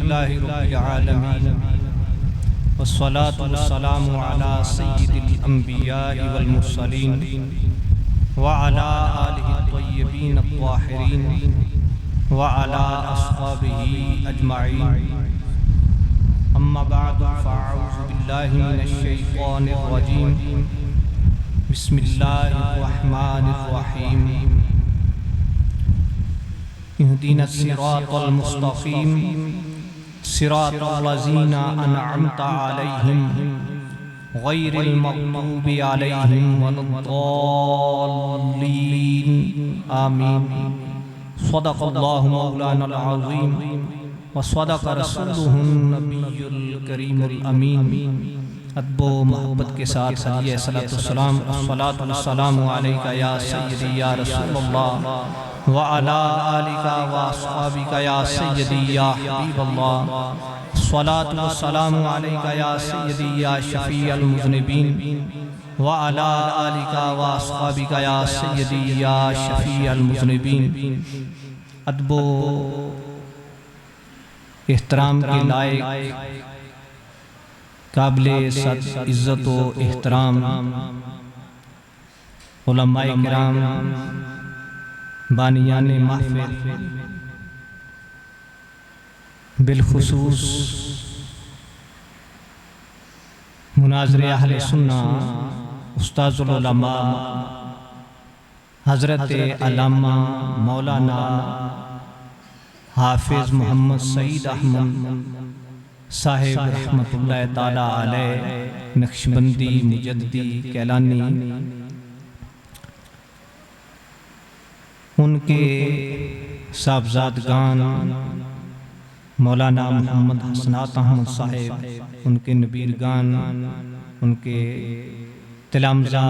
अल्हम्दुलिल्लाहि रब्बिल आलमीन वस्सलातु वस्सलामु अला सय्यिदिल अंबियाइ वल मुरसलीन व अला आलिहि त्वय्यबीन अत्ताहिरीन व अला अस्हाबिही अजमाईन। अम्मा बअदु फ़अऊज़ु बिल्लाहि मिनश शैतानिर रजीम। बिस्मिल्लाहिर रहमानिर रहीम। इहदिनस सिरातल मुस्तक़ीम सिरातल लज़ीना अनअमता अलैहिम गैरिल मग़्दूबि अलैहिम वलद्दाल्लीन। आमीन। सदक़ल्लाहु मौलानल अज़ीम व सदक़ रसूलुहुन नबियुल करीमुल अमीन। अदबो मोहब्बत के साथ सल्लल्लाहु अलैहि वसल्लम अस्सलातु वस्सलामु अलैका या सय्यदी या रसूलल्लाह व अला आलिका व अस्हाबिका या सय्यदी या हबीबल्लाह। अस्सलातु वस्सलामु अलैका या सय्यदी या शफ़ीअल मुज़निबीन व अला आलिका व अस्हाबिका या सय्यदी या शफ़ीअल मुज़निबीन। अदबो एहतराम के लायक काबिले सद इज़्ज़त व एहतराम उलमाए किराम बानियाने महफ़िल, बिलखुसूस मुनाज़िरे अहले सुन्ना उस्ताज़ुल उलमा हज़रत अल्लामा मौलाना हाफिज़ मोहम्मद सईद अहमद साहिब रहमतुल्लाह ताला अलैह नक्शबंदी मुजद्दी कैलानी, उनके साहबजादगान मौलाना मोहम्मद हसनात अहमद साहिब, उनके नबीरगान, उनके तिलामज़ा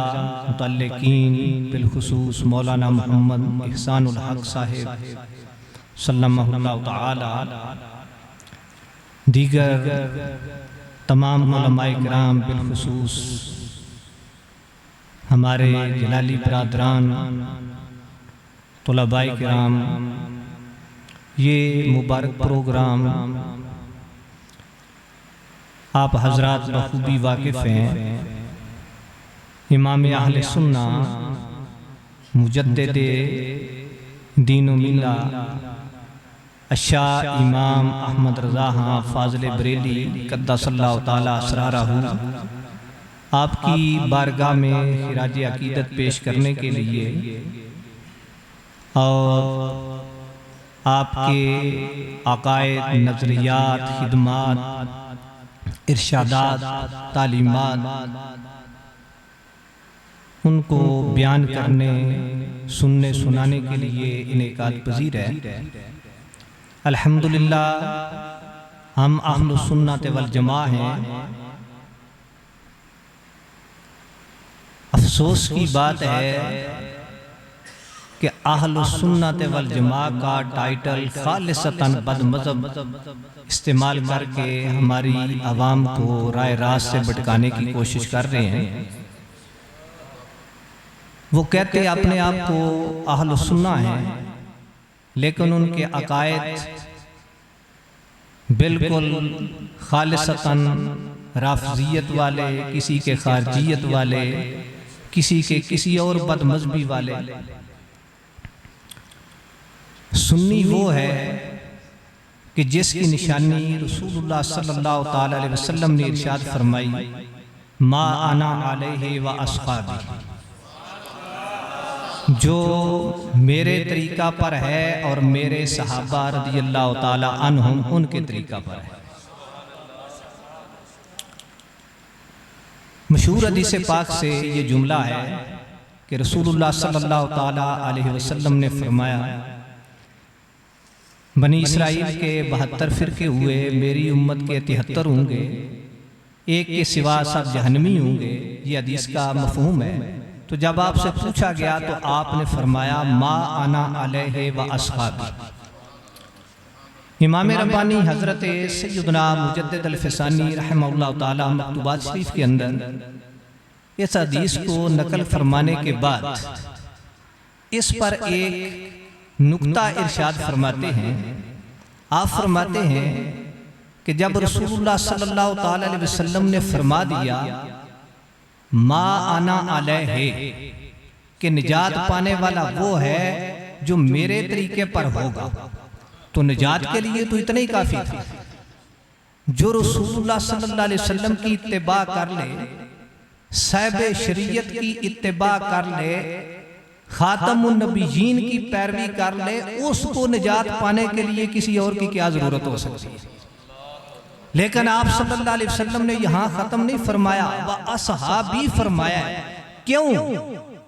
मुतल्लिकीन बिलखुसूस मौलाना मोहम्मद इहसानुल हक साहिब सल्लल्लाहु तआला दीगर तमाम उलमाए किराम बिलखुसूस हमारे जलाली बरादरान तुलबाए किराम, ये मुबारक प्रोग्राम आप हजरात बखूबी वाकिफ़ हैं। इमाम अहले सुन्ना मुजद्दिदे दीन व मिल्ला अशा इमाम अहमद रज़ा हाँ फ़ाज़िल बरेली क़द्दसल्लाहु ताला असरारहू आपकी बारगाह में खिराज अक़ीदत पेश करने के लिए और आपके अक़ायद, नज़रियात, खिदमात, इरशादात, तालीमात उनको बयान करने, सुनने सुनाने के लिए इनेकात पज़ीर है। अल्हम्दुलिल्लाह हम अहलुस सुन्नत वल जमा हैं। अफसोस की बात है कि अहलुस सुन्नत वल जमा का टाइटल खालिसतन बदमज़हब इस्तेमाल करके हमारी आवाम को राय रास्त से भटकाने की कोशिश कर रहे हैं। वो कहते अपने आप को अहलुस सुन्ना हैं, लेकिन उनके अकायद बिल्कुल खालिसतन राफ़ज़ियत वाले, किसी के खारजियत वाले, किसी के किसी और बदमज़हबी वाले। सुन्नी वो है कि जिसकी निशानी रसूलुल्लाह सल्लल्लाहु ताला अलैहि वसल्लम ने इरशाद फरमाई, मा अना अलैहि व अस्हाबी, जो मेरे तरीक़ा पर है और मेरे सहाबा रज़ियल्लाहु ताला अन्हुम उनके तरीक़ा पर है। मशहूर हदीस पाक से ये जुमला है कि रसूलुल्लाह सल्लल्लाहु ताला अलैहि वसल्लम ने फरमाया, बनी इसराइल के 72 फ़िरके हुए, मेरी उम्मत के 73 होंगे, एक के सिवा सब जहन्नमी होंगे। ये हदीस का मफ़हूम है। तो जब आपसे पूछा गया तो आपने फरमाया मा अना अलैहि व अस्हाबी। इमाम रब्बानी हज़रत सैयदना मुजद्दिद अल-फ़िसानी रहमहुल्लाह ताला मकतूबात शरीफ के अंदर इस हदीस को नकल फरमाने के बाद इस पर एक नुक्ता इरशाद फरमाते हैं। आप फरमाते हैं कि जब रसूलुल्लाह सल्लल्लाहु ताला अलैहि वसल्लम ने फरमा दिया मा आना अलैहि कि निजात पाने वाला वो है जो मेरे तरीके पर होगा, तो निजात के लिए तो इतना ही काफी था। जो रसूलुल्लाह सल्लल्लाहु अलैहि वसल्लम की इत्तिबा कर ले, साहिब शरीयत की इत्तिबा कर ले, खातमुन नबीयीन की पैरवी कर ले, उसको निजात पाने के लिए किसी और की क्या जरूरत हो सकती है। लेकिन आप सल्लल्लाहु अलैहि वसल्लम ने यहाँ खत्म नहीं फरमाया, वह असहाबी फरमाया। क्यों?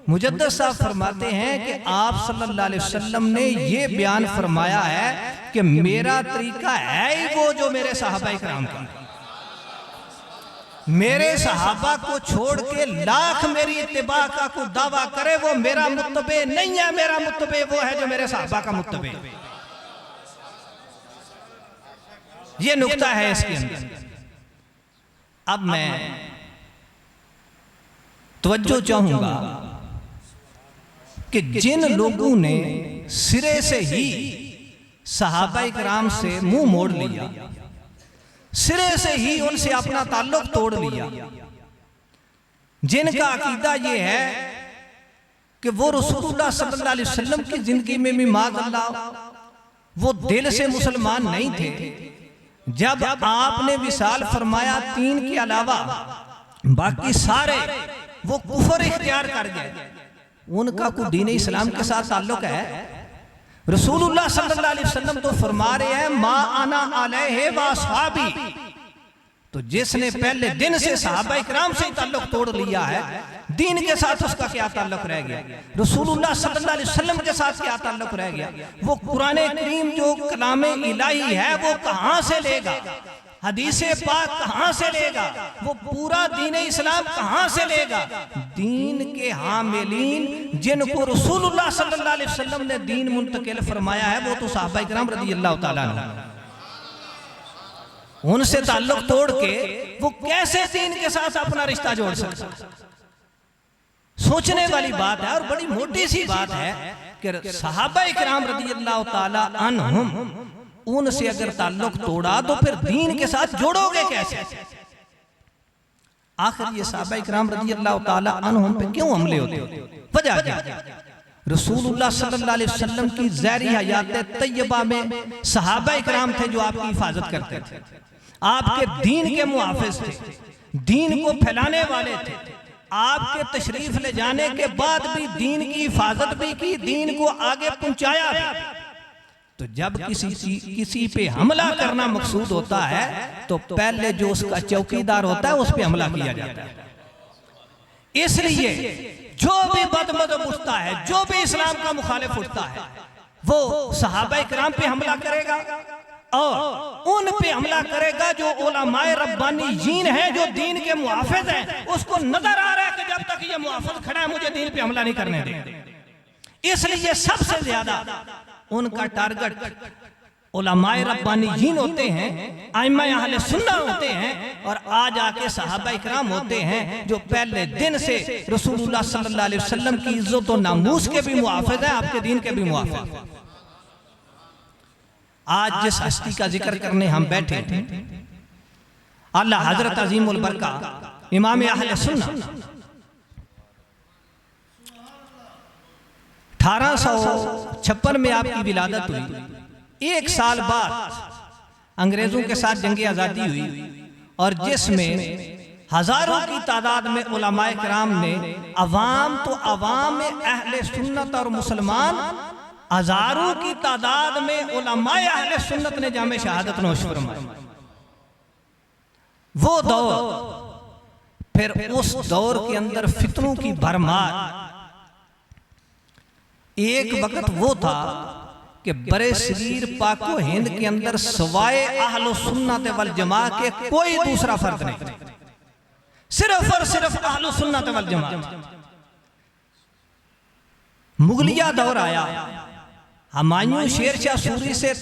मुजद्दिद साहब फरमाते हैं कि आप सल्लल्लाहु अलैहि वसल्लम ने ये बयान फरमाया है कि मेरा तरीका है ही वो जो मेरे सहाबा इकराम का। मेरे सहाबा को छोड़ के लाख मेरी इत्तिबा का कोई दावा करे, वो मेरा मुत्तबे नहीं है। मेरा मुत्तबे वो है जो मेरे सहाबा का मुत्तबे। ये नुक्ता है इसके अंदर। अब मैं तवज्जो चाहूंगा कि जिन लोगों ने सिरे से ही सहाबा इकराम से मुंह मोड़ लिया, सिरे से ही उनसे अपना ताल्लुक तोड़ लिया, जिनका अकीदा ये है कि वो रसूलुल्लाह सल्लल्लाहु अलैहि वसल्लम की जिंदगी में भी माज़अल्लाह वो दिल से मुसलमान नहीं थे। जब आपने विसाल फरमाया, तीन के अलावा बाकी सारे वो कुफर इख्तियार कर गए, उनका कोई दीन इस्लाम के साथ ताल्लुक है। रसूलुल्लाह सल्लल्लाहु अलैहि वसल्लम तो फरमा रहे हैं मा आना अलैहि व अस्हाबी। तो जिसने पहले दिन से सहाबा इकराम से ताल्लुक तोड़ लिया है, दीन के साथ उसका क्या ताल्लुक रह गया? रसूलुल्लाह सल्लल्लाहु अलैहि वसल्लम के साथ क्या ताल्लुक रह गया? वो कुरान करीम जो कलामे इलाही है वो कहां से लेगा? हदीसे पाक कहां से लेगा? वो पूरा दीन इस्लाम कहां से लेगा? दीन के हामिलीन जिनको रसूलुल्लाह सल्लल्लाहु अलैहि वसल्लम ने दीन मुंतकिल फरमाया है, वो तो सहाबा इकराम रज़ियल्लाहु ताला अन्हुम। उनसे ताल्लुक तोड़ के वो कैसे दीन के साथ अपना रिश्ता जोड़ सकता? सोचने वाली बात है और बड़ी मोटी सी बात है कि सहाबा इकराम रज़ियल्लाहु ताला अन्हुम उनसे अगर ताल्लुक तोड़ा तो फिर दीन के साथ जोड़ोगे कैसे? आखिर ये सहाबा इकराम रज़ियल्लाहु ताला अन्हुम पे क्यों हमले होते? वजह क्या? रसूलुल्लाह सल्लल्लाहु अलैहि वसल्लम की ज़ाहिरी हयात तय्यबा में सहाबा इकराम थे जो आपकी हिफाजत करते थे, आपके दीन के मुहाफिज थे, दीन को फैलाने वाले थे। आपके तशरीफ ले जाने के बाद भी दीन की हिफाजत भी की, दीन को आगे पहुंचाया भी। तो जब किसी पे हमला करना मकसूद होता है तो पहले जो उसका चौकीदार होता है उस पे हमला किया जाता है। इसलिए जो भी बदमज़हब उठता है, जो भी इस्लाम का मुखालिफ उठता है, वो सहाबा इकराम पे हमला करेगा और उन पे हमला करेगा जो उलमाए रब्बानीयीन हैं, जो दीन के मुहाफिज हैं। उसको नजर आ रहा है कि जब तक ये मुहाफिज खड़ा है मुझे दीन पे हमला नहीं करने देंगे। इसलिए सबसे ज्यादा उनका टारगेट उलमाए रब्बानीयीन होते हैं, आइम्मा अहले सुन्ना होते हैं, और आज आके सहाबा इकराम होते हैं जो पहले दिन से रसूलुल्लाह सल्लल्लाहु अलैहि वसल्लम की इज्जत और नामूस के भी मुहाफिज हैं, आपके दीन के भी मुहाफिज। आज जिस हस्ती का जिक्र करने हम बैठे थे, आला हजरत अजीमुल बरका इमाम अहले सुन्ना 1856 में आपकी विलादत हुई। एक साल बाद अंग्रेजों के साथ जंग आज़ादी हुई और जिसमें हजारों की तादाद में उलमाए किराम ने, अवाम तो अवाम में अहले सुन्नत और मुसलमान, हजारों की तादाद में उलमाए अहले सुन्नत ने जामे शहादत नोश फरमाई। वो दौर, फिर उस दौर के अंदर फितनों की भरमार। एक वक्त वो था कि बरे सगीर पाको हिंद के अंदर सवाए अहले सुन्नत वल जमा के कोई दूसरा फर्द नहीं, सिर्फ और सिर्फ अहले सुन्नत वल जमा। मुगलिया दौर आया, हुमायूं शेरशाह सूरी से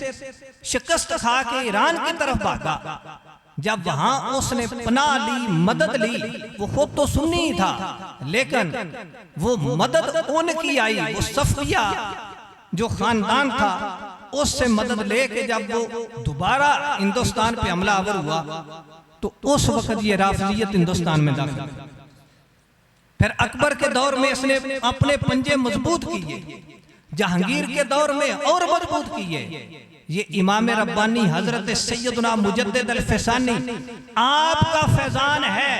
शिकस्त खा के ईरान की तरफ भागा। जब वहां उसने पनाह ली, मदद ली, वो खुद तो सुन्नी ही था, लेकिन वो मदद उनकी आई, वो सफिया जो खानदान था उससे मदद लेके जब वो दोबारा हिंदुस्तान पे हमलावर हुआ तो उस वक्त ये राफिजियत हिंदुस्तान में दाखिल। फिर अकबर के दौर में इसने अपने पंजे मजबूत किए, जहांगीर के दौर में और मजबूत किए। ये इमाम रब्बानी हजरत सैयदना मुजद्दिद अल-फसानी आपका फैजान है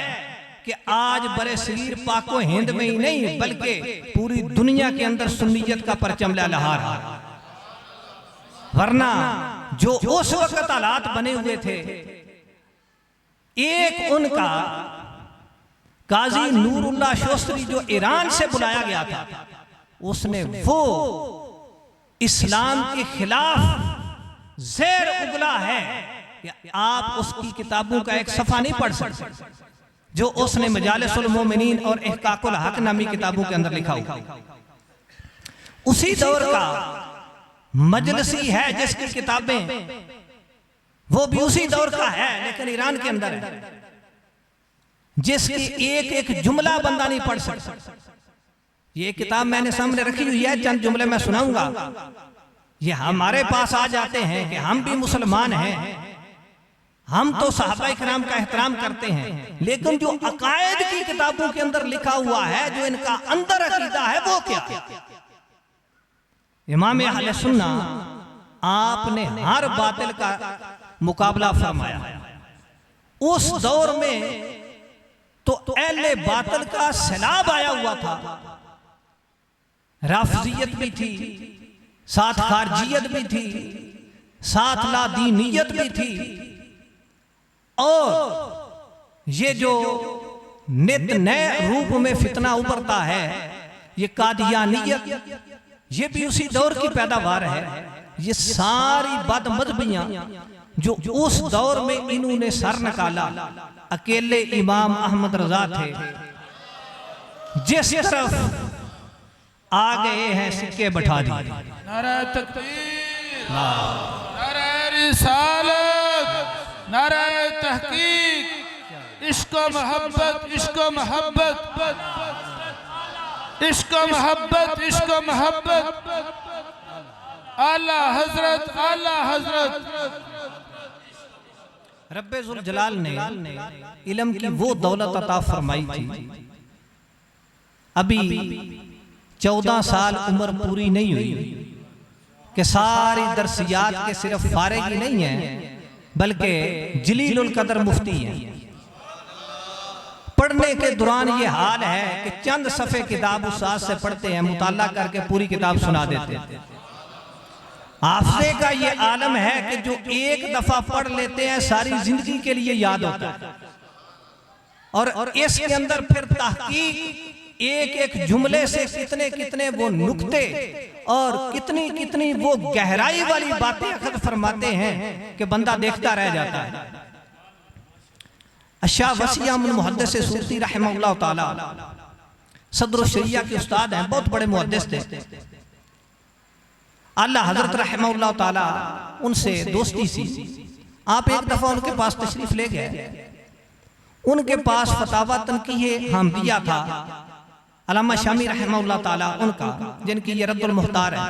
कि आज बड़े सगीर पाको हिंद में ही नहीं बल्कि पूरी दुनिया के अंदर सुन्नियत का परचम लहरा रहा है। वरना जो उस वक्त हालात बने हुए थे, एक उनका काजी नूरुल्लाह शोस्त्री जो ईरान से बुलाया गया था, उसने वो इस्लाम के खिलाफ ज़ेर उगला है कि आप उसकी किताबों का एक सफ़ा नहीं पढ़ सकते जो उसने मजालिसुल मोमिनीन और इहकाकुल हक नामी किताबों के अंदर लिखा हुआ। उसी दौर का मजलिसी है जिसकी किताबें वो भी उसी दौर का है लेकिन ईरान के अंदर है, जिसकी एक एक जुमला बंदा नहीं पढ़ सकता। ये किताब मैंने सामने रखी हुई है, चंद जुमले मैं सुनाऊंगा। ये हमारे पास आ जाते हैं कि हम भी मुसलमान हैं, हम तो सहाबा इकराम का एहतराम करते हैं, लेकिन जो अकायद की किताबों के अंदर लिखा हुआ है, जो इनका अंदर अकीदा है, वो क्या? इमाम अहले सुन्ना आपने हर बातिल का मुकाबला फरमाया। उस दौर में तो अहले बातिल का सैलाब आया हुआ था, राफिजियत भी थी, साथ खारजियत भी थी, साथ लादीनियत भी थी, और ये जो नित नए रूप में फितना उभरता है ये कादियानियत, ये भी उसी दौर की पैदावार है। ये सारी बदमज़हबियां जो उस दौर में इन्होंने सर निकाला, अकेले इमाम अहमद रजा थे जिस तरफ आ गए हैं सिक्के बैठा दिए। नारा तकबीर, नारा रिसालत, नारा तहकीक, इश्क मोहब्बत, इश्क मोहब्बत, इश्क मोहब्बत, इश्क मोहब्बत, आला हजरत, आला हजरत। रब्बे जुल जलाल ने इल्म की वो दौलत अता फरमाई थी। अभी 14 साल उम्र पूरी नहीं हुई कि सारी दरसियात के सिर्फ फारिग ही नहीं है बल्कि जलीलुल कदर मुफ्ती हैं। पढ़ने के दौरान ये हाल है कि चंद सफ़े किताब उस्ताद से पढ़ते हैं, मुताला करके पूरी किताब सुना देते हैं। हाफ़िज़े का ये आलम है कि जो एक दफ़ा पढ़ लेते हैं सारी जिंदगी के लिए याद होता है, और इसके अंदर फिर तहकीक एक एक जुमले से कितने कितने वो नुक्ते और कितनी कितनी वो गहराई वाली बातें अखद फरमाते हैं कि बंदा देखता रह जाता है। अशाह वसी अहमद मुहद्दिस सूरती रहमहुल्लाह ताला सदर शरिया के उस्ताद हैं, बहुत बड़े मुहद्दिस थे। आला हजरत रहमहुल्लाह ताला उनसे दोस्ती सी। आप एक दफा उनके पास तशरीफ ले गए। उनके पास फतावा तनकीह हमदिया था, अल्लामा शामी रहमहुल्लाह ताला उनका, जिनकी ये रद्दुल मुख्तार है,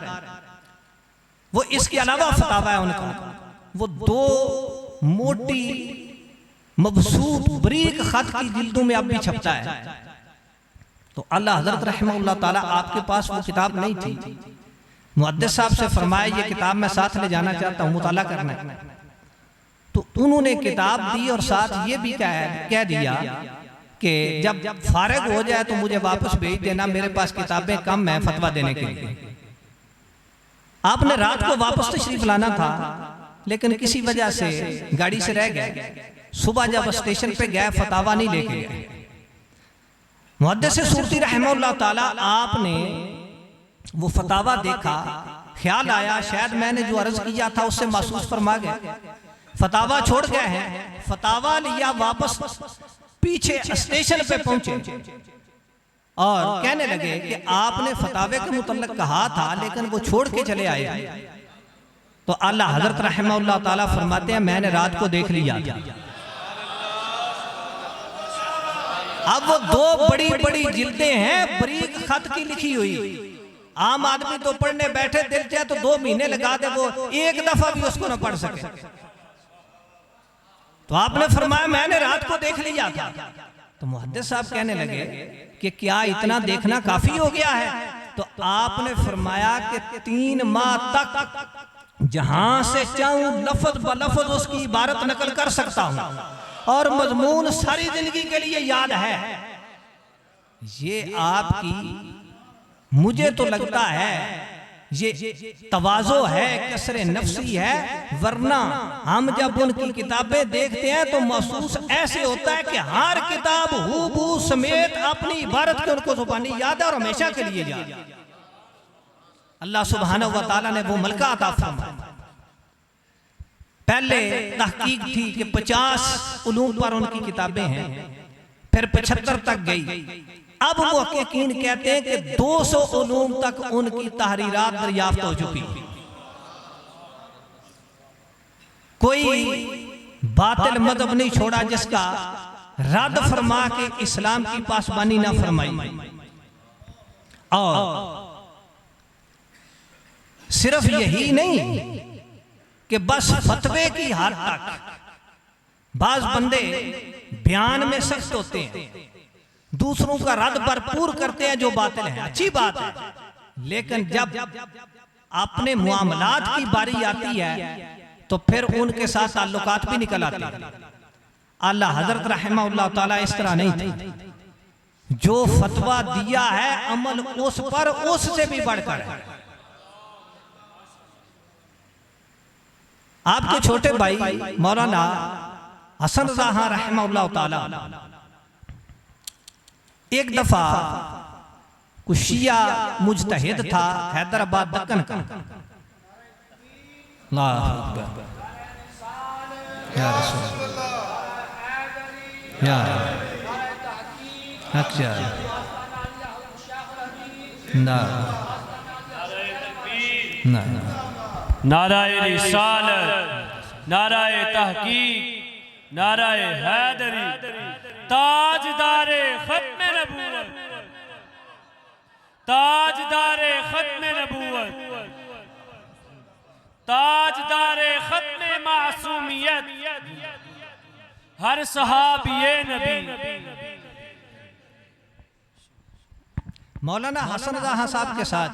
वो इसके अलावा फतावा है उनका। वो दो मोटी मबसूत बरीक खत की जिल्दों में अब भी छपता है। तो अल्लाह हजरत रहमहुल्लाह ताला आपके पास वो किताब नहीं थी। मुहद्दिस साहब से फरमाया ये किताब मैं साथ ले जाना चाहता हूँ, मुताला करना है। तो उन्होंने किताब दी और साथ ये भी कह दिया कि जब फारिग हो जाए तो मुझे वापस भेज देना, मेरे पास किताबें कम हैं फतवा देने के लिए। आपने रात को वापस तशरीफ लाना था लेकिन किसी वजह से गाड़ी से रह गए। सुबह जब स्टेशन पे गए फतावा नहीं लेके गए। मुहद्दिस सूरती रहमहुल्लाह ताला आपने वो फतावा देखा, ख्याल आया शायद मैंने जो अर्ज किया था उससे महसूस फरमा गए, फतावा छोड़ गए हैं। फतावा लिया, वापस पीछे स्टेशन पे पहुंचे और कहने लगे कि आपने फतावे के मुतल्लिक कहा था लेकिन वो छोड़ के चले आए। तो आला हजरत रहमहुल्लाह ताला फरमाते हैं मैंने रात को देख लिया था। अब वो दो बड़ी बड़ी जिल्दें हैं बरीक खत की लिखी हुई, आम आदमी तो पढ़ने बैठे दिल चाहे तो 2 महीने लगा दे, वो एक दफा भी उसको ना पढ़ सके। तो आपने फरमाया मैंने रात को देख लिया था। तो मुहद्दिस साहब कहने लगे कि क्या इतना देखना काफी हो गया है? तो आपने फरमाया कि 3 माह तक जहां से चाहूं लफ्ज ब लफ्ज उसकी इबारत नकल कर सकता हूं और मजमून सारी जिंदगी के लिए याद है। ये आपकी, मुझे तो लगता है ये तवाज़ो है, कसरे नफ्सी है, वरना हम जब उनकी किताबें देखते हैं तो महसूस ऐसे होता है कि हर किताब हूबहू समेत अपनी इबारत के उनको जुबानी याद है और हमेशा के लिए याद है। अल्लाह सुब्हानहू व तआला ने वो मलका अता फरमाया। पहले तहकीक थी कि 50 उलूम पर उनकी किताबें हैं, फिर 75 तक गई। अब वो यकीन कहते हैं कि 200 उलूम तक उनकी तहरीरात दरियाफ्त हो चुकी। कोई बातिल मजहब नहीं छोड़ा जिसका रद्द फरमा के इस्लाम की पासबानी ना फरमाई। और सिर्फ यही नहीं कि बस फतवे की हद तक, बाज बंदे बयान में सख्त होते हैं, दूसरों का रद्द भरपूर करते हैं जो बातिल है, अच्छी बात है, लेकिन जब अपने मुआमलात की बारी आती है तो फिर उनके साथ ताल्लुकात भी निकल आते हैं। आला हजरत रहमहुल्लाह ताला इस तरह नहीं थे, जो फतवा दिया है अमल उस पर उससे भी बढ़कर है। आपके छोटे भाई मौलाना हसन रज़ा रहमहुल्लाह ताला एक दफा कुछ शिया मुजतहिद था हैदराबाद दक्कन का, या रसूल या अच्छा ना ना नाराए रिसालत, नाराए तहकीक, नाराए हैदरी, ताजदारे खत्मे नबूवत, ताजदारे खत्मे नबूवत, ताजदारे खत्मे मासूमियत, हर सहाबिये नबी। मौलाना हसन रज़ा साहब के साथ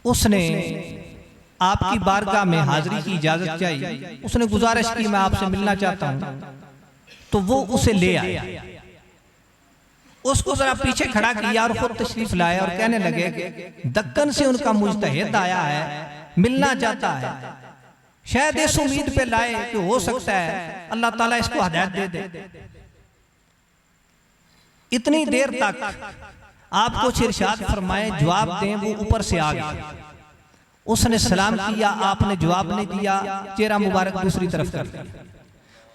उसने आपकी बारगाह में हाजिरी की इजाजत चाहिए। उसने गुजारिश की मैं आपसे मिलना चाहता हूं, तो वो उसे ले आया, उसको जरा पीछे खड़ा किया और खुद तशरीफ लाए और कहने लगे कि दक्कन से उनका मुजतहिद आया है, मिलना चाहता है, शायद इस उम्मीद पे लाए कि हो सकता है अल्लाह ताला इसको हिदायत दे दे। इतनी देर तक आपको इरशाद फरमाए जवाब दें, वो ऊपर से आ गया। उसने सलाम किया, आपने जवाब नहीं दिया, चेहरा मुबारक दूसरी तरफ कर दिया।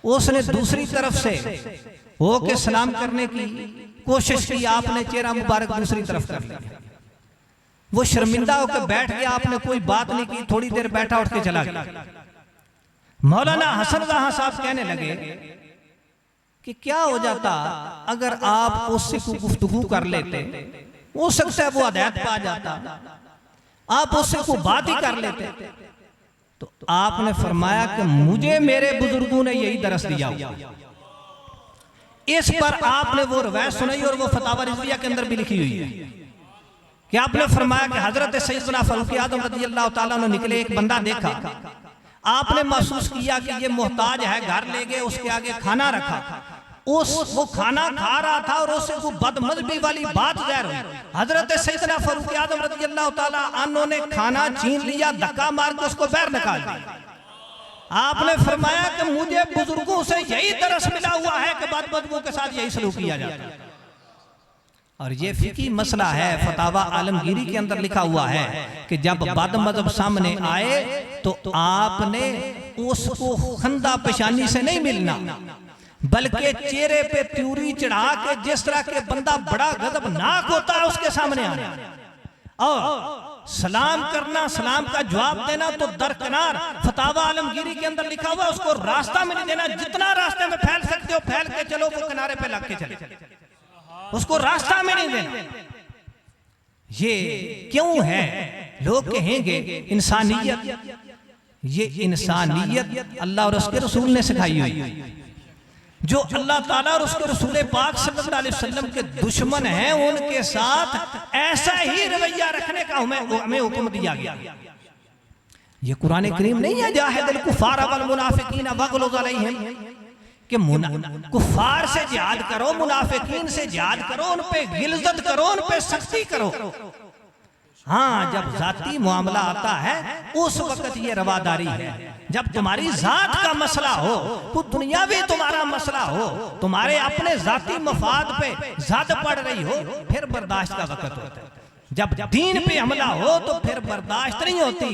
उसने दूसरी तरफ से होके सलाम करने की कोशिश की, आपने चेहरा मुबारक दूसरी तरफ कर लिया। वो शर्मिंदा होकर बैठ गया, आपने कोई बात नहीं की, थोड़ी देर बैठा उठ के चला गया। मौलाना हसन रज़ा साहब कहने लगे कि क्या हो जाता अगर आप उससे कोई गुफ्तगू कर लेते, हो सकता है वो हिदायत पा जाता, आप उससे कोई बात ही कर लेते। तो आपने फरमाया कि मुझे मेरे बुजुर्गों ने यही दरस दिया हुआ। इस पर आपने वो रवायत सुनाई और वो फतावा रिज़विया के अंदर भी लिखी हुई है कि आपने फरमाया कि हजरत सैयदना फारूक आज़म रज़ियल्लाहु ताला अन्हु निकले, एक बंदा देखा, आपने महसूस किया कि ये मोहताज है, घर ले गए, उसके आगे खाना रखा, वो खाना खा रहा था और उससे वो बदमज़हबी वाली बात ज़ाहिर हुई। हजरत सैयदना फारूक आज़म रज़ियल्लाहु ताला अन्हु ने खाना छीन लिया, धक्का मार के उसको बाहर निकाल दिया। आपने फरमाया कि मुझे बुजुर्गों से यही तरस मिला हुआ है कि बदमज़हबों के साथ यही सलूक किया जाता है। और ये फिकी मसला है, फतावा आलमगीरी के अंदर लिखा हुआ है कि जब बदमज़हब सामने आए तो आपने उसको खंदा पेशानी से नहीं मिलना, बल्कि चेहरे पे त्यूरी चढ़ा के जिस तरह के बंदा बड़ा गजबनाक होता है उसके सामने आना, और सलाम करना, सलाम का जवाब देना तो दरकिनार। फतावा आलमगीरी के अंदर लिखा हुआ है उसको रास्ता में नहीं देना, जितना रास्ते में फैल सकते हो फैल के चलो, वो किनारे पे लग के चले, उसको रास्ता में नहीं देना। ये क्यों है? लोग कहेंगे इंसानियत, ये इंसानियत अल्लाह और उसके रसूल ने सिखाई हुई। जो अल्लाह ताला और उसके रसूल पाक सल्लल्लाहु अलैहि वसल्लम के दुश्मन हैं, उनके साथ ऐसा ही रवैया रखने का हमें हुक्म दिया गया। ये कुरान करीम नहीं है जाहिदुल कुफार वल मुनाफिकीन वगलुज़ अलैहिम, कि कुफार से जिहाद करो, मुनाफिकीन से जिहाद करो, उन पे गिलज़त करो, उन पे सख्ती करो। हाँ, जब जाती मामला आता है उस वक्त ये रवादारी है। जब तुम्हारी जात का मसला हो, कुछ दुनियावी तुम्हारा मसला हो, तुम्हारे अपने जाती मफाद पे ज़द पड़ रही हो, फिर बर्दाश्त का वक्त होता है। जब दीन पे हमला हो तो फिर बर्दाश्त नहीं होती,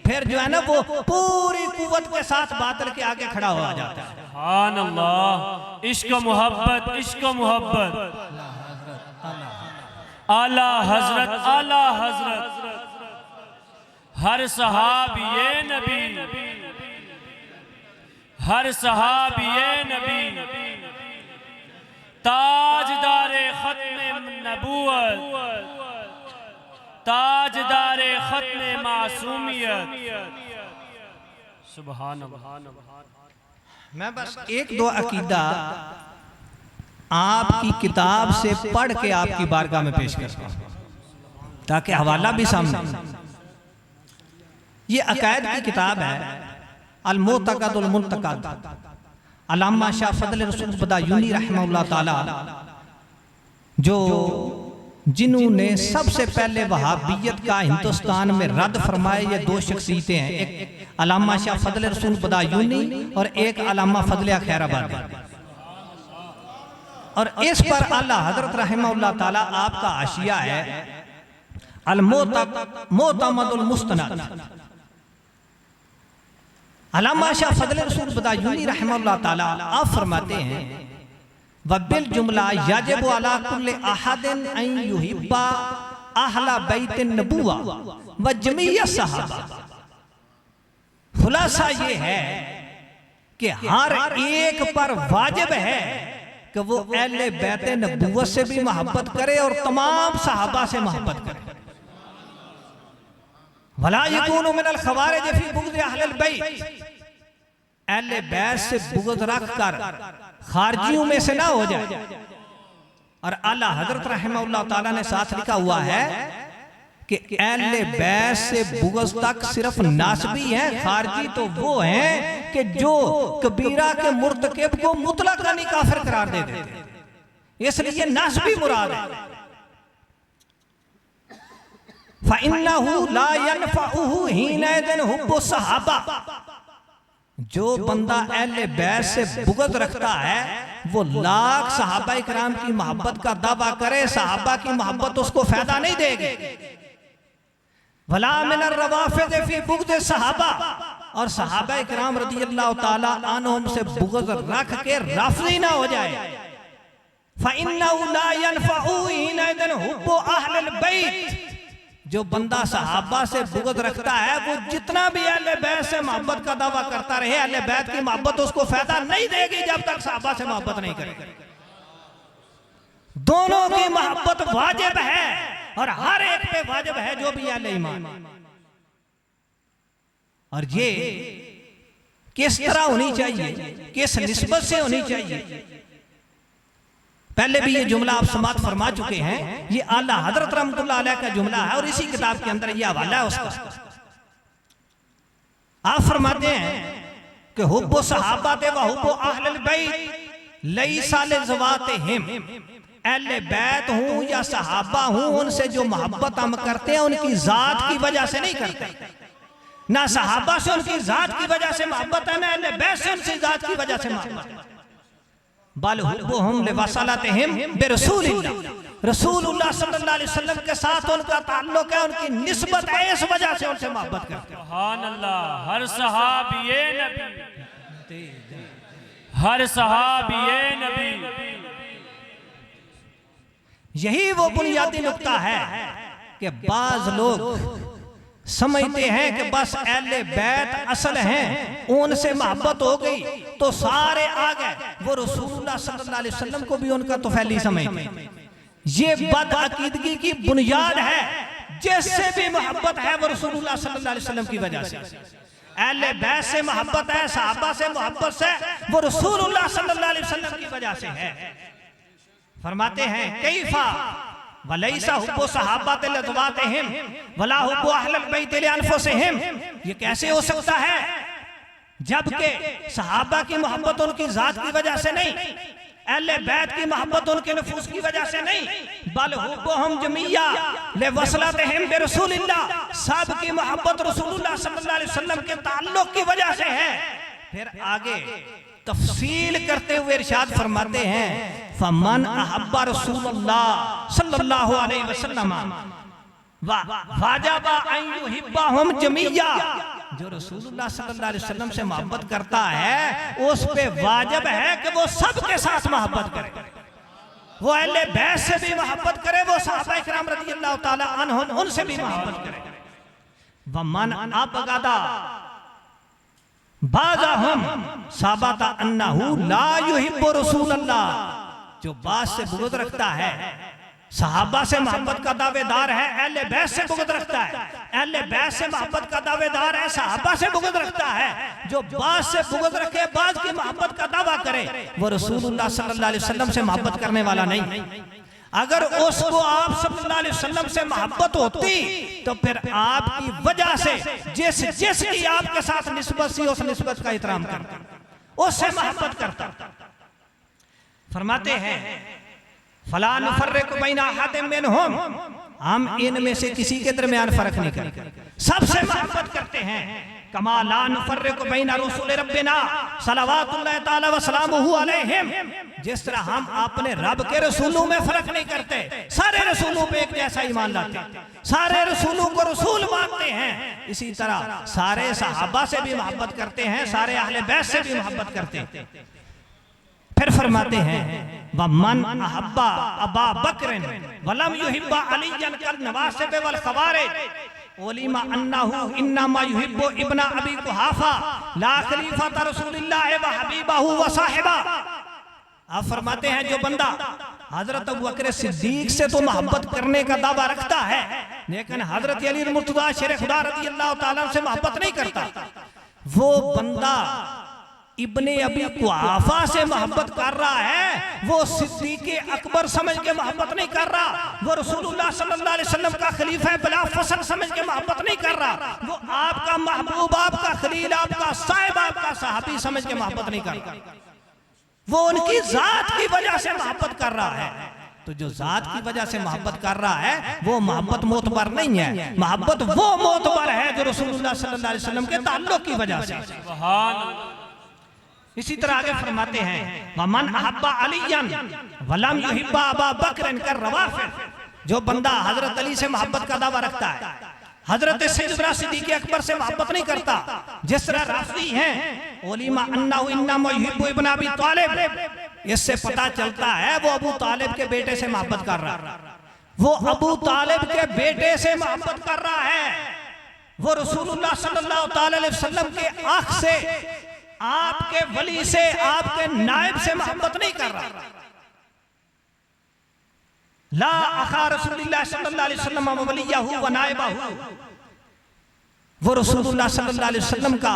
फिर जो है ना वो पूरी कुव्वत के साथ बातिल के आगे खड़ा हो जाता है। सुभान अल्लाह, इश्क मोहब्बत, इश्क मोहब्बत। आला हजरत, आला हजरत, हर सहाबिये नबी, हर सहाबिये नबी, ताजदारे खत्मे नबूवत, ताजदारे खत्मे मासूमियत। सुभान अल्लाह। मैं बस एक दो अकीदा आपकी किताब से पढ़ के आपकी बारगाह में पेश करता हूं ताकि हवाला भी सामने। ये अकायद की किताब है अल-मुअतक़दुल मुंतक़द, अल्लामा शाह फज़ल रसूल बदायूनी रहमहुल्लाह ताला, जो जिन्होंने सबसे पहले वहाबियत का हिंदुस्तान में रद्द फरमाए। ये दो शख्सियतें हैं, एक अल्लामा शाह फज़ल रसूल बदायूनी और एक अल्लामा फज़ल खैराबादी। और इस पर आला हजरत रहमहुल्लाह ताला आपका हाशिया है अल-मुअतमदुल मुस्तनद। अल्लामा शाह फज़ल रसूल बदायूनी रहमहुल्लाह ताला आप फरमाते हैं वबिल जुमला याजिबु अला कुल्लि अहदिन अन युहिब्बा अहला बैतिन नबुव्वा व जमीय सहाबा। खुलासा ये है कि हर एक पर वाजिब है कि वो अहले बैत नबुव्वत से भी मोहब्बत करे और तमाम सहाबा से मोहब्बत करे। वला यकूनु मिनल खवारिज फी बुग़्ज़ अहलिल बैत, अहले बैत से बुग़्ज़ रखकर खारजियों में से ना हो जाए। और आला हजरत रहमहुल्लाह ताला ने साथ लिखा हुआ है कि अहले बैत से बुग़्ज़ तक सिर्फ नासबी हैं, खारजी तो वो हैं कि जो कबीरा के मुर्तकिब को मुतलक़न काफिर करार दे देते, इसलिए नासबी मुराद है। फ़इन्नहु ला यनफ़उहु हीनइज़िन हुब्बु सहाबा, जो बंदा अहले बैत से बुग़्ज़ रखता है वो लाख सहाबा इकराम की मोहब्बत का दावा करे, सहाबा की मोहब्बत उसको फायदा नहीं देगी। वला मिनर रवाफ़िज़ फी बुग़्ज़ सहाबा, और सहाबा इकराम रज़ियल्लाहु ताला अन्हुम से बुग़्ज़ रख के राफ़िज़ी ना हो जाए। फ़इन्नहु ला यनफ़उ हीनइज़िन हुब्बु अहलिल बैत, जो बंदा सहाबा से बुग़्ज़ रखता है वो जितना भी अहले बैत से मोहब्बत का दावा करता रहे, अहले बैत की मोहब्बत उसको फायदा नहीं देगी जब तक सहाबा से मोहब्बत नहीं करेगा। दोनों की मोहब्बत वाजिब है और हर एक पे वाजिब है जो भी अहले ईमान। और ये किस तरह होनी चाहिए, किस निस्बत से होनी चाहिए, पहले भी ये जुमला आप समात फरमा चुके हैं। ये आला हजरत रहमतुल्लाह अलैह का जुमला है और इसी किताब के अंदर ये हवाला है उसका। आप फरमाते हैं कि हुब्बु सहाबाते व हुब्बु अहलिल बैत लैसा लिज़वातिहिम, अहले बैत हूं या सहाबा हूं, उनसे जो मोहब्बत हम करते हैं उनकी जात की वजह से नहीं करते। ना सहाबा से उनकी जात की वजह से मोहब्बत है, ना अहले बैत से उनकी जात की वजह से मोहब्बत है। बल हुब्बुहुम लिवसलतिहिम बिरसूलिल्लाह, रसूलुल्लाह सल्लल्लाहु अलैहि वसल्लम के साथ उनका ताल्लुक है, उनकी निस्बत है, इस वजह से उनसे मोहब्बत करते हैं। सुभान अल्लाह। हर सहाबिये नबी, हर सहाबिये नबी। यही वो बुनियादी नुक्ता है कि बाज लोग समझते हैं कि बस अहले बैत असल हैं, उनसे मोहब्बत हो गई तो सारे आ गए। वो रसूलुल्लाह सल्लल्लाहु अलैहि वसल्लम को भी उनका तोफैली समझते हैं। ये बदअकीदगी की बुनियाद है। जिससे भी मोहब्बत है वो रसूलुल्लाह सल्लल्लाहु अलैहि वसल्लम की वजह से। अहले बैत से मोहब्बत है, सहाबा से मोहब्बत से, वो रसूलुल्लाह सल्लल्लाहु अलैहि वसल्लम की वजह से है। फरमाते हैं कैफा वलैसा हुब्बु सहाबत लदवातहिम वला हुब्बु अहलल बैत लिअनफुसिहिम, ये कैसे हो सकता है जबकि सहाबा की मोहब्बत उनकी जात की वजह से नहीं, अहले बैत की मोहब्बत उनके नफूस की वजह से नहीं, बल हुब्बुहुम जमिया लिवसलतिहिम बिरसूलिल्लाह, सब की मोहब्बत रसूलुल्लाह सल्लल्लाहु अलैहि वसल्लम के ताल्लुक की वजह से है। फिर आगे तफसील करते हुए इरशाद फरमाते हैं फमन अहब्बा रसूलुल्लाह सल्लल्लाहु अलैहि वसल्लम वाजबा अन युहिब्बहुम जमिया, जो रसूलुल्लाह सल्लल्लाहु अलैहि वसल्लम से मोहब्बत करता है उस पे वाजिब है कि वो सबके साथ मोहब्बत करे, वो अहले बैत से भी मोहब्बत करे, वो सहाबा किराम रज़ियल्लाहु ताला अन्हुम उनसे भी मोहब्बत करे। वमन अबगदा बाज़हुम साबता अन्नहु ला युहिब्बु रसूलल्लाह, जो बात से बुग़्ज़ रखता है, सहाबा से मोहब्बत का दावेदार है, अहले बैत से बुग़्ज़ रखता है, अहले बैत से मोहब्बत का दावेदार है, सहाबा से बुग़्ज़ रखता है, जो बात से बुग़्ज़ रखे, बात की मोहब्बत का दावा करे, वो रसूलुल्लाह सल्लल्लाहु अलैहि वसल्लम से मोहब्बत करने वाला नहीं। अगर उसको आप सल्लल्लाहु अलैहि वसल्लम से मोहब्बत होती तो फिर आपकी वजह से जिसकी आपके साथ निस्बत सी उस निस्बत का एहतराम करता, उससे मोहब्बत करता। फरमाते हैं फला नुफर्रिकु बैना अहदिम मिनहुम, हम इनमें से किसी के दरमियान फर्क नहीं करते, सबसे मोहब्बत करते हैं। कमा ला नुफर्रिकु बैना रसूल रब्बिना सल्लल्लाहु ताला व सलामुहु अलैहिम, जिस तरह हम अपने रब के रसूलों में फर्क नहीं करते, सारे रसूलों पे एक जैसा ईमान लाते हैं, सारे रसूलों को रसूल मानते हैं, इसी तरह सारे सहाबा से भी मोहब्बत करते हैं, सारे अहले बैत से भी मोहब्बत करते हैं। फिर फरमाते हैं वमन अहब्बा अबा बकर वलम युहिब्बा अलीयन कल नवासिब वल खवारिज उलिमा अन्नहु इन्नमा युहिब्बु इब्न अबी कुहाफा ला खलीफा रसूलिल्लाह व हबीबहु व साहिबा। आप फरमाते हैं जो बंदा हजरत अबू बकर सिद्दीक से तो मोहब्बत करने का दावा रखता है लेकिन हजरत अली मुर्तजा शेर खुदा रज़ियल्लाहु ताला से मोहब्बत नहीं करता, वो बंदा इब्ने अबी कुहाफा से मोहब्बत कर रहा है, वो सिद्दीक़ अकबर समझ के मोहब्बत नहीं कर रहा, वो रसूलुल्लाह सल्लल्लाहु अलैहि वसल्लम का खलीफा बिला फसल समझ के मोहब्बत नहीं कर रहा, वो आपका महबूब, आपका खलील, आपका साहिब, आपका सहाबी समझ के मोहब्बत नहीं कर रहा, वो उनकी जात की वजह से मोहब्बत कर रहा है। तो जो जात की वजह से मोहब्बत कर रहा है वो मोहब्बत मोतबर नहीं है, मोहब्बत वो मोतबर है जो रसूलुल्लाह सल्लल्लाहु अलैहि वसल्लम के ताल्लुक की वजह से। इसी तरह आगे फरमाते हैं वमन अहब्बा अलीयन वलम युहिब्बा अबा बकर कर रवाफिद, जो बंदा हजरत अली से मोहब्बत का दावा रखता है, हजरत सैयदना सिद्दीक़ अकबर से मोहब्बत नहीं करता, जिस तरह राफ़ी हैं उलिमा अन्नहु इन्नमा युहिब्बु इब्न अबी तालिब, इससे पता चलता है वो अबू तालिब के बेटे से मोहब्बत कर रहा है, वो अबू तालिब के बेटे से मोहब्बत कर रहा है, वो रसूलुल्लाह सल्लल्लाहु अलैहि वसल्लम के आँख से, आपके वली से, आपके नायब से मोहब्बत नहीं कर रहा। ला अखा रसूलुल्लाह सल्लल्लाहु अलैहि वसल्लम व वलियहु व नायबहु, वो रसूलुल्लाह सल्लल्लाहु अलैहि वसल्लम का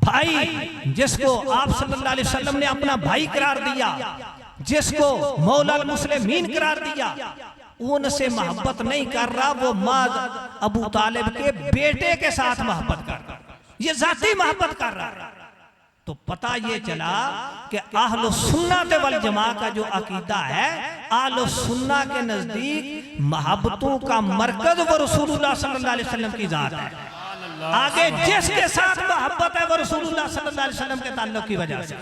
भाई जिसको आप सल्लल्लाहु अलैहि वसल्लम ने अपना भाई करार दिया, जिसको मौलाल मुस्लिमीन करार दिया, उनसे मोहब्बत नहीं कर रहा, वो माद अबू तालिब के बेटे के साथ मोहब्बत कर रहा, ये जाती मोहब्बत कर रहा। तो पता ये चला कि अहल सुन्नत वल जमा का जो अकीदा है, अहल सुन्ना के नजदीक मोहब्बतों का मरकज वो रसूलुल्लाह सल्लल्लाहु अलैहि वसल्लम की जात है, आगे जिसके साथ मोहब्बत है वो रसूलुल्लाह सल्लल्लाहु अलैहि वसल्लम के ताल्लुक की वजह से।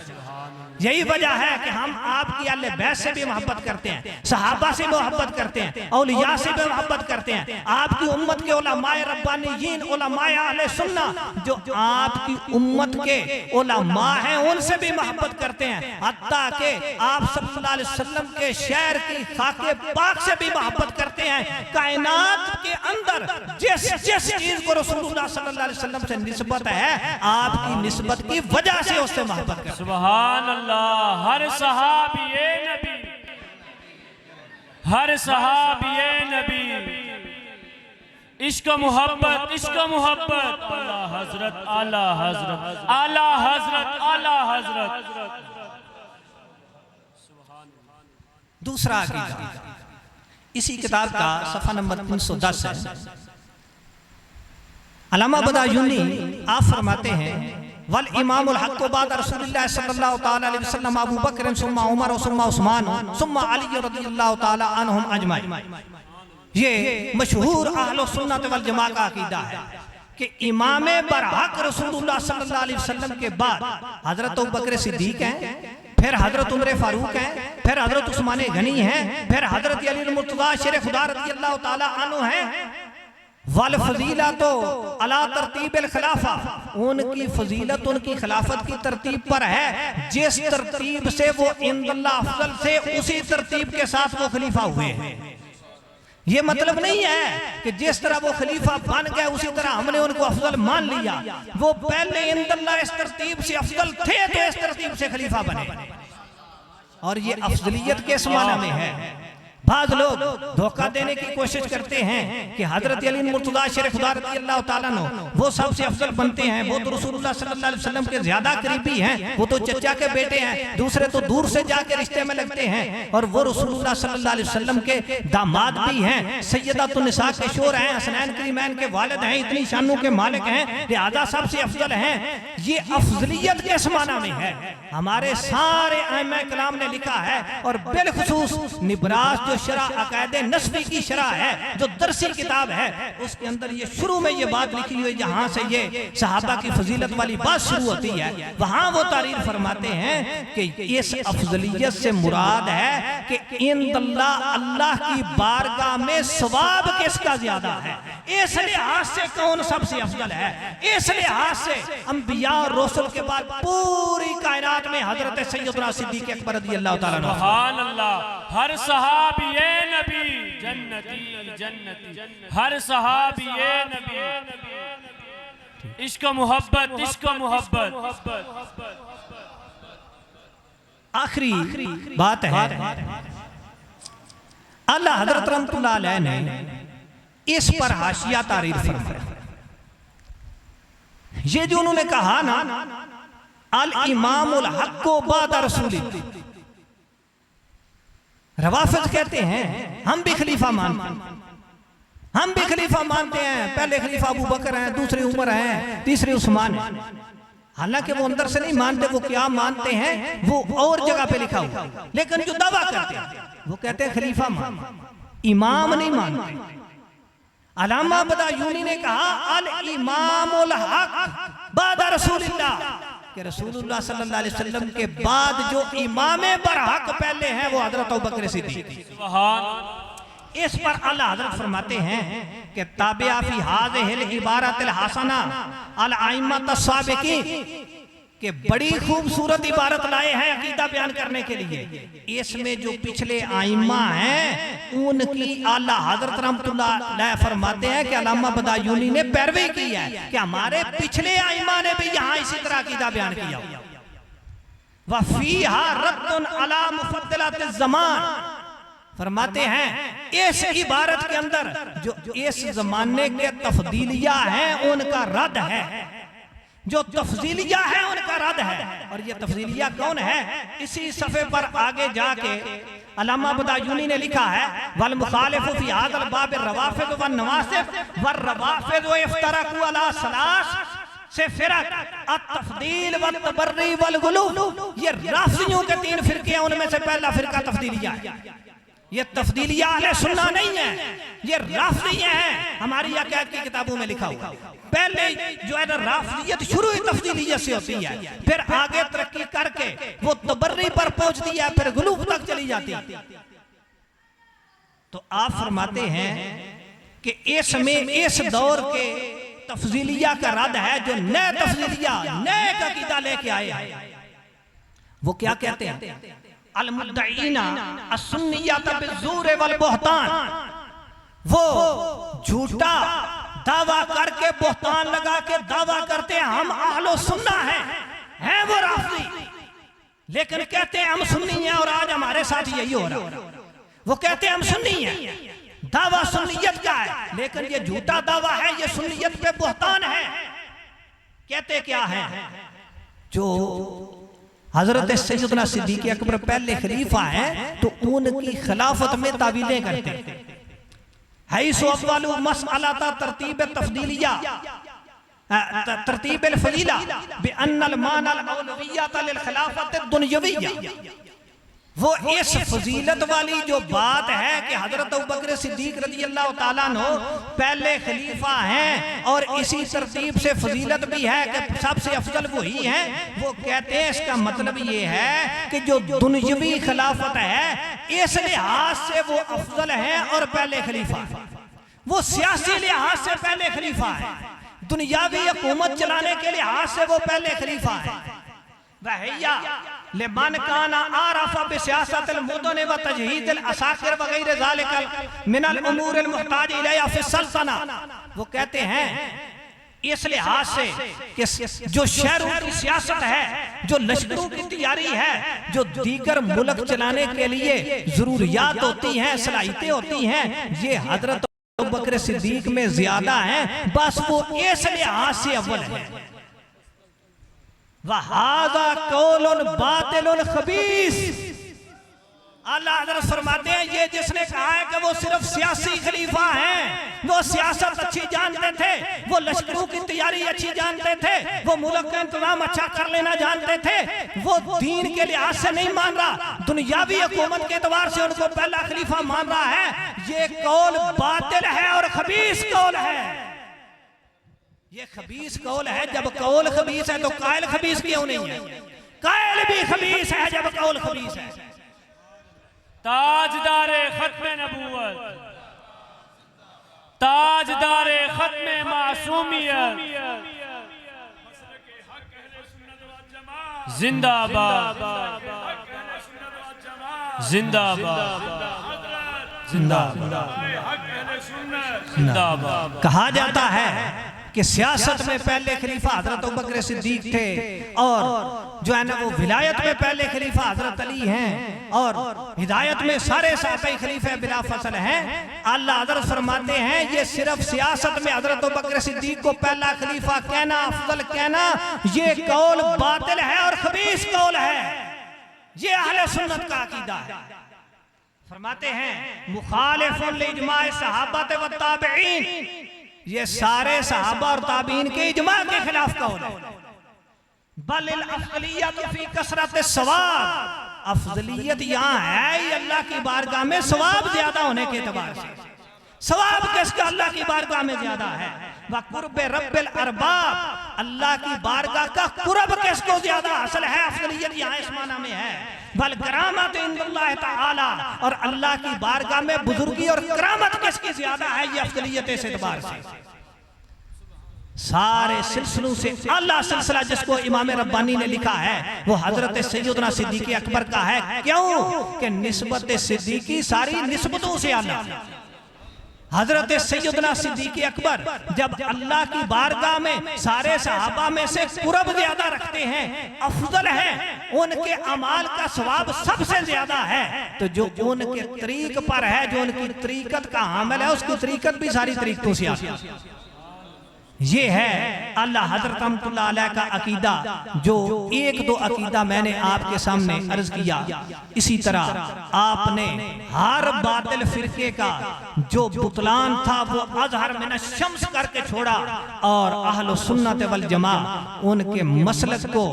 यही वजह है कि हम आपकी अहले बैत से भी मोहब्बत करते हैं, सहाबा से मोहब्बत करते हैं, औलिया से भी मोहब्बत करते हैं, आपकी उम्मत के उलमाए रब्बानीयीन, उलमाए अहले सुन्ना जो आपकी उम्मत के उलमा हैं उनसे भी मोहब्बत करते हैं, हत्ता कि आप सल्लल्लाहु अलैहि वसल्लम के शहर की खाके पाक से भी मोहब्बत करते हैं। कायनात के अंदर जिस जिस चीज को रसूलुल्लाह सल्लल्लाहु अलैहि वसल्लम से निस्बत है, आपकी निस्बत की वजह से उससे मोहब्बत करते हैं। सुभान अल्लाह। हर सहाबी नबी, हर सहाबिये नबी इश्क मोहब्बत इश्क मोहब्बत आला हजरत आला हजरत आला हजरत आला हजरत। दूसरा अकीदा इसी किताब का सफ़ा नंबर 310 है। अल्लामा बदायूनी आप फरमाते हैं वल इमामुल हक़ बाद रसूलुल्लाह सल्लल्लाहु तआला अलैहि वसल्लम अबू बकर सुम्मा उमर सुम्मा उस्मान सुम्मा अली रज़ियल्लाहु तआला अन्हुम अजमाइन। ये मशहूर अहले सुन्नत वल जमा का अकीदा है कि इमाम बरहक रसूलुल्लाह सल्लल्लाहु अलैहि वसल्लम के बाद हजरत अबू बकर सिद्दीक हैं, फिर हजरत उमर फारूक हैं, फिर हजरत उस्मान गनी हैं, फिर हजरत अली मुर्तज़ा शेर खुदा रज़ियल्लाहु तआला अन्हु हैं। वल फजीला तो अला तरतीबिल खिलाफा, उनकी फजीलत उनकी खिलाफत की तरतीब पर है जिस तरतीब से वो इंदल्लाह अफजल से उसी तरतीब के साथ वो खलीफा हुए हैं। ये मतलब नहीं है कि जिस तरह वो खलीफा बन गए उसी तरह हमने उनको अफजल मान लिया। वो पहले इंदल्लाह इस तरतीब से अफजल थे तो इस तरतीब से खलीफा बने, और ये अफजलियत किस माना में है। बाज लोग धोखा देने की कोशिश करते हैं कि हजरत अली मुर्तज़ा शेर खुदा रज़ियल्लाहु ताला अन्हु वो सबसे अफजल बनते हैं, वो तो रसूलुल्लाह सल्लल्लाहु अलैहि वसल्लम के ज्यादा करीबी हैं, वो तो चचा के बेटे हैं, दूसरे तो दूर से जाके रिश्ते में लगते हैं, और वो रसूलुल्लाह सल्लल्लाहु अलैहि वसल्लम के दामाद भी हैं, सैयदातुन निसा के शोर हैं, हसनैन करीमैन के वालिद हैं, इतनी शानों के मालिक हैं, लिहाजा सबसे अफजल हैं। ये अफजलियत किस माना में है। हमारे सारे आइम्मा कलाम ने लिखा है, और बिलखुसूस निब्रास जो शरा अकायदे नस्बी की शरा है, जो दरसी किताब है, उसके अंदर ये शुरू में ये बात लिखी हुई, जहां से ये सहाबा की फजीलत वाली बात शुरू होती है, वहां वो तारीफ फरमाते हैं कि इस अफजलियत से मुराद है कि इंदल्लाह अल्लाह की बारगाह में सवाब किसका ज्यादा है। इस लिहाज से कौन सबसे अफजल है, इस लिहाज से अंबिया और रसूल के बाद पूरी कायनात में हजरत सैयदना सिद्दीक अकबर रज़ियल्लाहु ताला अन्हु। सुभान अल्लाह। हर सहाबिये नबी जन्नती जन्नती, हर सहाबिये नबी इश्क मोहब्बत इश्क मोहब्बत। आखिरी बात है, अल्लाह हजरत रहमतुल्लाह अलैह ने इस पर हाशिया तारीफ फरमाया। ये जो उन्होंने कहा ना अल इमामुल हक़ बाद रसूलिल्लाह, रवाफिज़ कहते हैं हम भी खलीफा मानते हैं, हम भी खलीफा मानते हैं, पहले खलीफा अबू बकर हैं, दूसरे उमर हैं, तीसरे उस्मान हैं। हालांकि वो अंदर से नहीं मानते, वो क्या मानते हैं वो और जगह पे लिखा हुआ, लेकिन जो दावा करते हैं वो कहते हैं खलीफा मानते, इमाम नहीं मानते। अल्लामा बदायूनी ने कहा अल इमामुल हक़ बाद रसूलिल्लाह, कि रसूलुल्लाह सल्लल्लाहु अलैहि वसल्लम के बाद जो इमाम बरहक पहले हैं वो हजरत अबू बकर सिद्दीक। इस पर अल्लाह हजरत फरमाते हैं कि ताबिया फी हाज़िहिल इबारतिल हसना अल अइम्मत अस्साबिकीन, कि बड़ी खूबसूरत इबारत लाए हैं अकीदा बयान करने के लिए। इसमें जो पिछले आइम्मा हैं उनकी आला हजरत रहमतुल्लाह अलैह फरमाते हैं कि अल्लामा बदायूनी ने पैरवी की है कि हमारे पिछले आइम्मा ने भी यहाँ इसी तरह अकीदा बयान किया। वफीहा रद्दुन अला मुफद्दलातिज़ ज़मान, फरमाते हैं इस इबारत के अंदर जो इस जमाने के तफदीलिया हैं उनका रद्द है, जो तफजीलिया है उनका रद्द है। और ये तफजीलिया कौन है, इसी सफ़े पर आगे जाके अल्लामा बदायूनी ने लिखा है वल मुखालिफु फी हाज़ल बाब रवाफिद व नवासिब व रवाफिद व इफ्तरकु अला सलास से फिरक अत-तफदील व तबर्री वल गुलू। ये राफियों के 3 फिरके हैं, उनमें से पहला फिरका तफदीलिया है। ये तफदीलिया अहले सुन्ना नहीं है, ये राफिया है, हमारी अक़ीदा की किताबों में लिखा हुआ। पहले जो है ना राफियत शुरू ही तफदीलियत से होती है, फिर आगे तरक्की करके वो तबर्री पर पहुंचती है, फिर गुलूब तक चली जाती है। तो आप फरमाते हैं कि इसमें इस दौर के तफजीलिया का रद्द है जो नए तफजीलिया नए अकीदा लेके आए हैं। वो क्या कहते हैं, अल मुद्दईना अस्सुन्नियत बिज़्ज़ूर वल बुहतान, वो झूठा दावा करके बुहतान लगा के दावा करते हैं हम अहलो सुन्ना हैं वो राफी, लेकिन कहते हैं हम सुन्नी हैं और आज हमारे साथ यही हो रहा है। वो कहते हैं हम सुन्नी हैं, दावा सुन्नियत का है, लेकिन ये झूठा दावा है, ये सुन्नियत पे बुहतान है। कहते क्या है, जो हजरत सैयदना सिद्दीक़ अकबर पहले खलीफा हैं तो उनकी खिलाफत में तावीलें करते है। सो अव्वलु मसअला तरतीब तफदीलिया तरतीब फजीला बिअन्नल मानल औलवियत लिल खिलाफत दुनियविया। वो इस फजीलत वाली जो बात है कि हजरत अबू बकर सिद्दीक रज़ी अल्लाह ताला अन्हु पहले खलीफा हैं और इसी तरतीब से फजीलत भी है कि सबसे अफजल वही हैं, वो कहते हैं इसका मतलब ये है कि जो दुनियावी खिलाफत है इस लिहाज से वो अफजल है और पहले खलीफा, वो सियासी लिहाज से पहले खलीफा है, दुनियावी हुकूमत चलाने के लिहाज से वो पहले खलीफा है। वहिया लिमन काना आरफा बिसियासतिल मुदन व तजहीदिल असाकिर वगैरह ज़ालिकल मिनल उमूरिल मुहताज इलैहा फी सल्तना। वो कहते हैं इस लिहाज से कि जो शहरों की सियासत है, जो लश्करों की तैयारी है, जो दीगर मुल्क चलाने के लिए जरूरियात होती हैं, सलाहियतें होती हैं, ये हजरत अबू बकर सिद्दीक में ज्यादा है, बस वो इस लिहाज से अव्वल है। वहादा कौलुन बातिलुन खबीस। अल्लाह हज़रत फरमाते हैं ये जिसने कहा है कि वो सिर्फ सियासी खलीफा हैं, वो सियासत अच्छी जानते थे, वो लश्करों की तैयारी अच्छी जानते थे, वो मुल्क का इंतजाम अच्छा कर लेना जानते थे, वो दीन के लिहाज से नहीं मान रहा, दुनियावी हुकूमत के एतबार से उनको पहला खलीफा मान रहा है, ये कौल बातिल है और खबीस कौल है। ये खबीस कौल है। जब कौल खबीस है तो कायल खबीस क्यों नहीं है? कायल भी खबीस है जब कौल खबीस है। ताजदारे खत्मे नबूवत, ताजदारे खत्मे मासूमियत, जिंदाबाद जिंदाबाद जिंदाबाद जिंदाबाद। कहा जाता है कि सियासत में पहले खलीफा हजरत अबू बकर सिद्दीक थे और जो है ना वो विलायत में पहले खलीफा हजरत अली हैं और हिदायत में सारे सातों खलीफे बिला फसल हैं। अल्लाह हजरत फरमाते हैं ये सिर्फ सियासत में हजरत अबू बकर सिद्दीक को पहला खलीफा कहना, अफजल कहना, ये कौल बातिल है और खबीस कौल है। ये अहले सुन्नत का अकीदा है। फरमाते हैं मुखालिफुन लिइज्मा सहाबत व ताबईन, ये सारे सहाबा और ताबीन के इज्मा के खिलाफ कौल है। बलिल अफजलियत फी कसरत सवाब, अफजलियत यहाँ है अल्लाह की बारगाह में सवाब ज्यादा होने के एतबार से। सवाब किसका अल्लाह की बारगाह में ज्यादा है? व कुर्ब रब्बिल अरबाब, अल्लाह की बारगाह का कुर्ब किसको ज्यादा हासिल है? अफजलियत यहाँ इस माना में है। बल करामत इंदल्लाह ताला, और अल्लाह की बारगाह में बुजुर्गी और करामत किसकी ज्यादा है? ये अफजलियत इस एतबार से। सारे सिलसिलों से अल्लाह सिलसिला जिसको इमाम रब्बानी ने लिखा है वो हजरत सैयदना सिद्दीक अकबर का है। क्यों कि निस्बत सिद्दीकी सारी निस्बतों से आला। हजरत सैयदना सिद्दीक अकबर जब अल्लाह की बारगाह में सारे सहाबा में से कुर्ब ज्यादा रखते हैं, अफजल हैं, उनके अमाल का सवाब सबसे ज्यादा है, तो जो उनके तरीक पर है, जो उनकी तरीकत का हामिल है, उसकी तरीकत भी सारी तरीकों से आती है। ये है अल्लाह हजरत रहमतुल्लाह अलैह का अकीदा। जो एक दो अकीदा मैंने आपके सामने अर्ज किया, इसी तरह आपने हर बातिल फिरके का जो बुतलान था वो अज़हर मिन शम्स करके छोड़ा और अहल सुन्नत वल जमा उनके मसलक को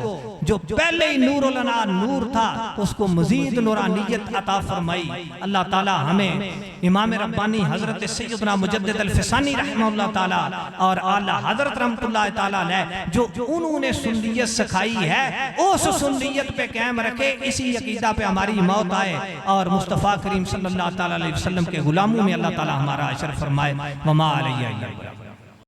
जो पहले ही नूरुल अना नूर था उसको मजीद नूरानियत अता फरमाई। अल्लाह ताला हमें इमाम रब्बानी हजरत सैयदना मुजद्दिद अल फिसानी रहमतुल्लाह ताला और आला हजरत रहमतुल्लाह ताला अलैह जो उन्होंने सुन्नियत सिखाई है उस सुन्नियत पे कायम रखे, इसी अकीदा पे हमारी मौत आए और मुस्तफ़ा करीम सल्लल्लाहु अलैहि वसल्लम के गुलामों में अल्लाह ताला हमारा अशर फरमाए। वमा अलैहि।